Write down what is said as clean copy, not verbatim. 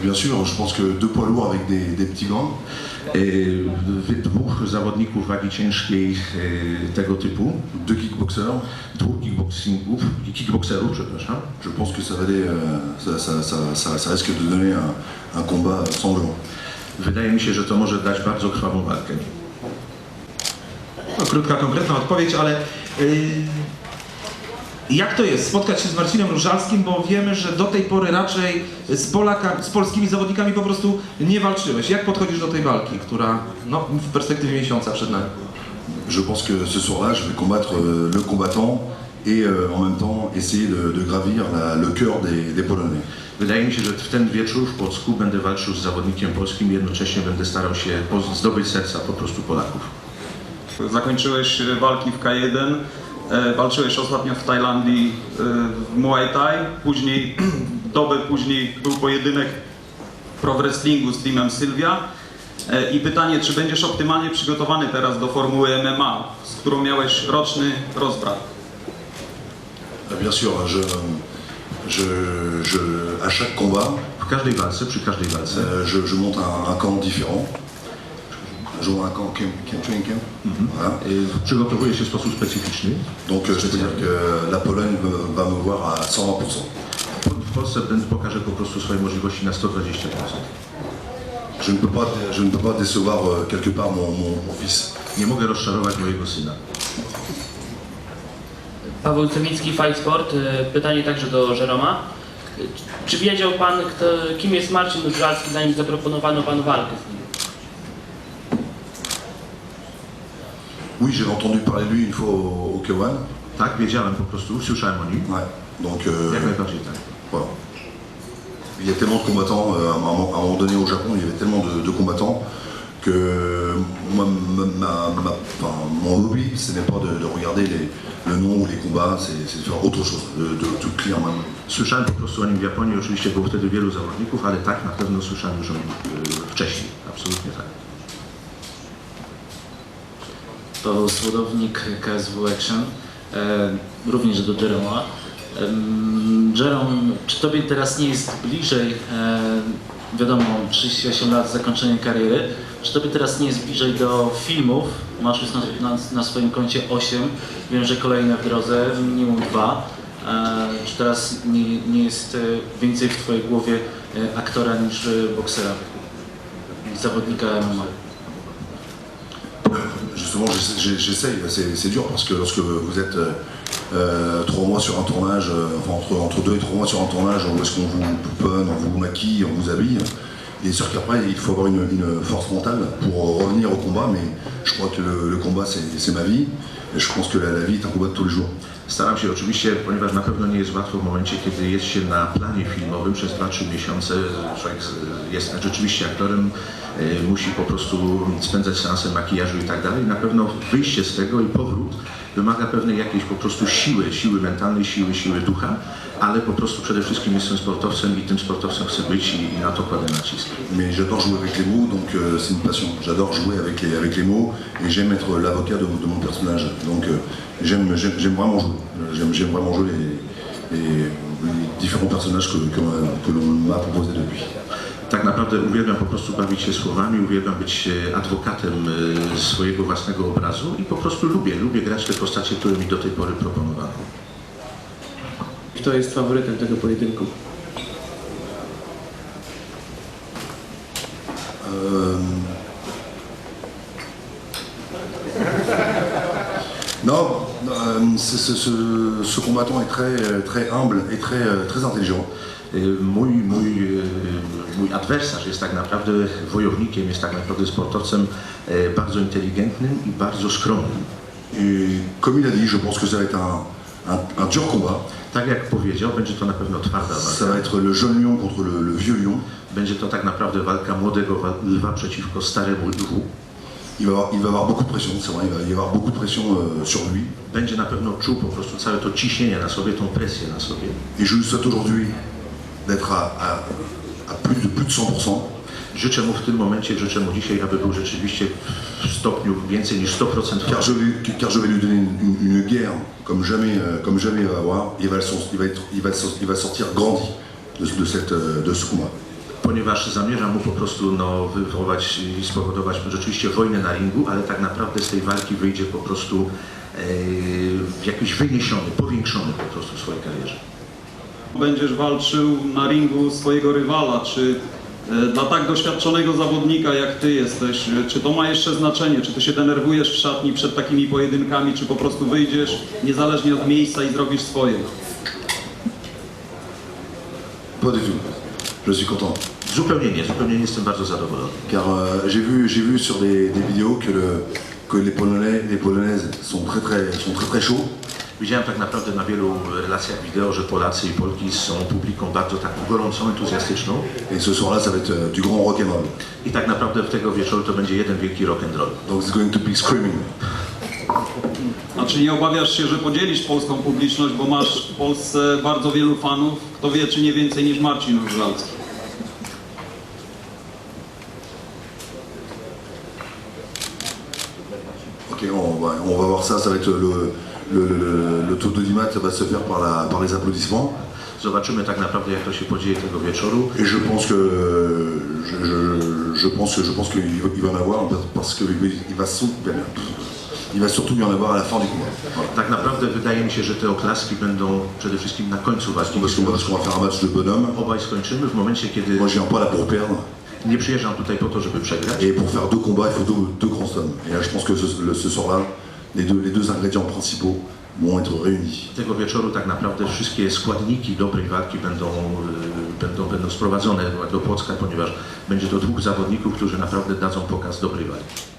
Bien sûr, je pense que deux poids lourds avec des petits gants. Dwóch zawodników wagi ciężkiej tego typu, Deux kickboxers. dwóch kickboxerów, przepraszam. Je pense que ça risque de donner un combat sanglant. Wydaje mi się, że to może dać bardzo krwawą walkę. No, krótka, konkretna odpowiedź, ale jak to jest spotkać się z Marcinem Różalskim, bo wiemy, że do tej pory raczej z polskimi zawodnikami po prostu nie walczyłeś. Jak podchodzisz do tej walki, która no, w perspektywie miesiąca przed nami? Je pense que ce soir-là, je vais combattre le combattant et en même temps essayer de gravir le cœur des Polonais. Wydaje mi się, że w ten wieczór w Płocku będę walczył z zawodnikiem polskim, jednocześnie będę starał się zdobyć serca po prostu Polaków. Zakończyłeś walki w K1, walczyłeś ostatnio w Tajlandii w Muay Thai, później, dobę później był pojedynek pro wrestlingu z teamem Sylwia. I pytanie, czy będziesz optymalnie przygotowany teraz do formuły MMA, z którą miałeś roczny rozbrat? Bien sûr, à chaque combat, W każdej walce, przy każdej walce je monte un camp différent. Je monte un camp, Voilà. przygotowuję się w sposób specyficzny. Donc c'est-à-dire que la Pologne va me voir à 120%. W Polsce pokażę po prostu swoje możliwości na 120%. Je ne peux pas décevoir quelque part mon fils. Nie mogę rozczarować mojego syna. Paweł Cewicki, Fight Sport. Pytanie także do Jeroma. Czy wiedział Pan, kim jest Marcin Różalski, zanim zaproponowano Panu walkę z nim? Oui, j'ai entendu parler de lui une fois au K1. Tak, wiedziałem po prostu, słyszałem o nim. Ouais. Donc, Jak najbardziej tak. voilà. Il y a tellement de combattants, à un moment donné au Japon, il y avait tellement de combattants que moi, mon hobby, ce n'est pas de regarder le nom ou les combats, c'est de faire autre chose, de tout clear maintenant. Słyszałem po prostu o nim w Japonii, oczywiście było wtedy wielu zawodników, ale tak, na pewno słyszałem już o nim wcześniej, absolutnie tak. Paweł Słodownik, KSW Action, również do Jeroma. Jerome, czy Tobie teraz nie jest bliżej, wiadomo, 38 lat zakończenia kariery, czy Tobie teraz nie jest bliżej do filmów? Masz już na swoim koncie 8, wiem, że kolejne w drodze, minimum 2. Czy teraz nie jest więcej w Twojej głowie aktora niż boksera, zawodnika MMA? Justement, j'essaye, c'est dur parce que lorsque vous êtes 3 mois sur un tournage, enfin entre 2 et 3 mois sur un tournage où est-ce qu'on vous pouponne, on vous maquille, on vous habille, et sûr qu'après il faut avoir une force mentale pour revenir au combat, mais je crois que le combat c'est ma vie, et je pense que la vie est un combat de tous les jours. Staram się oczywiście, ponieważ na pewno nie jest łatwo w momencie, kiedy jest się na planie filmowym przez 2-3 miesiące, człowiek jest rzeczywiście aktorem, musi po prostu spędzać seanse makijażu i tak dalej. Na pewno wyjście z tego i powrót wymaga pewnej jakiejś po prostu siły mentalnej, siły ducha, ale po prostu przede wszystkim jestem sportowcem i tym sportowcem chcę być i na to kładę nacisk. Mais j'adore jouer avec les mots, donc c'est une passion. J'adore jouer avec les mots et j'aime être l'avocat de mon personnage. Donc j'aime vraiment jouer. J'aime vraiment jouer les différents personnages que l'on m'a proposé depuis. Tak naprawdę uwielbiam po prostu bawić się słowami, uwielbiam być adwokatem swojego własnego obrazu i po prostu lubię grać te postacie, które mi do tej pory proponowano. Kto jest faworytem tego pojedynku? Non, ce combattant est très humble et très intelligent. Mój adwersarz jest tak naprawdę wojownikiem, jest tak naprawdę sportowcem bardzo inteligentnym i bardzo skromnym. Et comme il a dit, je pense que ça va être un dur combat. Tak jak powiedział, będzie to na pewno twarda Ça walka. va être le jeune lion contre le vieux lion. Będzie to tak naprawdę walka młodego lwa przeciwko staremu lwu. Il va avoir beaucoup de pression, c'est vrai, il va y avoir beaucoup de pression sur lui. Będzie na pewno czuł po prostu całe to ciśnienie na sobie, tą presję na sobie. Et je lui souhaite aujourd'hui d'être à plus de 100%. Życzę mu w tym momencie, życzę mu dzisiaj, aby był rzeczywiście w stopniu więcej niż 100%. Car je vais lui donner une guerre comme jamais il va avoir. Il va sortir grandi de ce combat. ponieważ zamierzam mu po prostu wywołać i spowodować rzeczywiście wojnę na ringu, ale tak naprawdę z tej walki wyjdzie po prostu jakiś wyniesiony, powiększony po prostu w swojej karierze. Będziesz walczył na ringu swojego rywala, czy dla tak doświadczonego zawodnika jak ty jesteś, czy to ma jeszcze znaczenie, czy ty się denerwujesz w szatni przed takimi pojedynkami, czy po prostu wyjdziesz niezależnie od miejsca i zrobisz swoje? Pas du tout. Je suis content. Zupełnie nie jestem bardzo zadowolony. Car j'ai vu sur des vidéos que les Polonaises sont très chauds. Widziałem tak naprawdę na wielu relacjach wideo, że Polacy i Polki są publiką bardzo taką gorącą, entuzjastyczną. Et ce soir-là, ça va être du grand rock and roll. I tak naprawdę w tego wieczoru to będzie jeden wielki rock and roll. Donc it's going to be screaming. A czy nie obawiasz się, że podzielisz polską publiczność, bo masz w Polsce bardzo wielu fanów, kto wie, czy nie więcej niż Marcin Różalski? Ok, on va voir ça, ça va être le tour de l'IMAT va se faire par les applaudissements. Zobaczymy tak naprawdę, jak to się podzieje tego wieczoru. Et je pense qu'il va en avoir parce qu'il va surtout y en avoir à la fin du combat. Voilà. Tak naprawdę wydaje mi się, że te oklaski będą przede wszystkim na końcu walki. Parce qu'on va faire un match de bonhomme. Obaj skończymy w momencie, kiedy Moi, je viens pas là pour perdre. nie przyjeżdżam tutaj po to, żeby przegrać. Et pour faire deux combats, il faut deux grands hommes. Et là, je pense que ce soir-là, les deux ingrédients principaux vont être réunis. Tego wieczoru tak naprawdę wszystkie składniki dobrej walki będą sprowadzone do Płocka, ponieważ będzie to dwóch zawodników, którzy naprawdę dadzą pokaz dobrej walki.